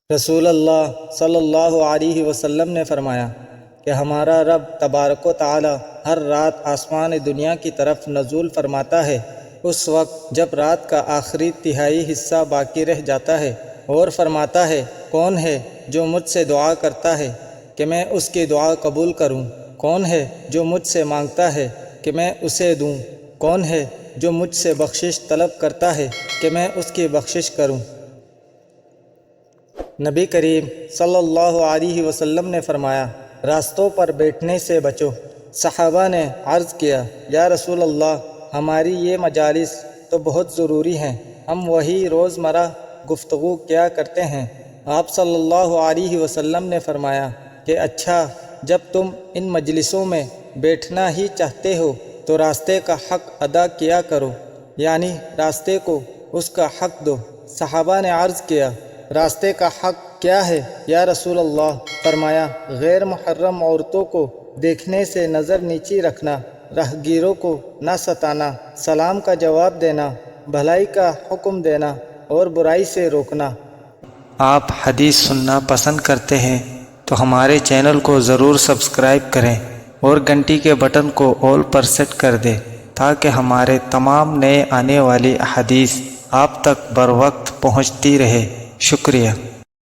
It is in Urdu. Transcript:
رسول اللہ صلی اللہ علیہ وسلم نے فرمایا کہ ہمارا رب تبارک و تعالی ہر رات آسمان دنیا کی طرف نزول فرماتا ہے اس وقت جب رات کا آخری تہائی حصہ باقی رہ جاتا ہے، اور فرماتا ہے کون ہے جو مجھ سے دعا کرتا ہے کہ میں اس کی دعا قبول کروں، کون ہے جو مجھ سے مانگتا ہے کہ میں اسے دوں، کون ہے جو مجھ سے بخشش طلب کرتا ہے کہ میں اس کی بخشش کروں۔ نبی کریم صلی اللہ علیہ وسلم نے فرمایا، راستوں پر بیٹھنے سے بچو۔ صحابہ نے عرض کیا، یا رسول اللہ، ہماری یہ مجالس تو بہت ضروری ہیں، ہم وہی روزمرہ گفتگو کیا کرتے ہیں۔ آپ صلی اللہ علیہ وسلم نے فرمایا کہ اچھا، جب تم ان مجلسوں میں بیٹھنا ہی چاہتے ہو تو راستے کا حق ادا کیا کرو، یعنی راستے کو اس کا حق دو۔ صحابہ نے عرض کیا، راستے کا حق کیا ہے یا رسول اللہ؟ فرمایا، غیر محرم عورتوں کو دیکھنے سے نظر نیچی رکھنا، راہگیروں کو نہ ستانا، سلام کا جواب دینا، بھلائی کا حکم دینا اور برائی سے روکنا۔ آپ حدیث سننا پسند کرتے ہیں تو ہمارے چینل کو ضرور سبسکرائب کریں اور گھنٹی کے بٹن کو آل پر سیٹ کر دیں تاکہ ہمارے تمام نئے آنے والی احادیث آپ تک بر وقت پہنچتی رہے۔ شکریہ۔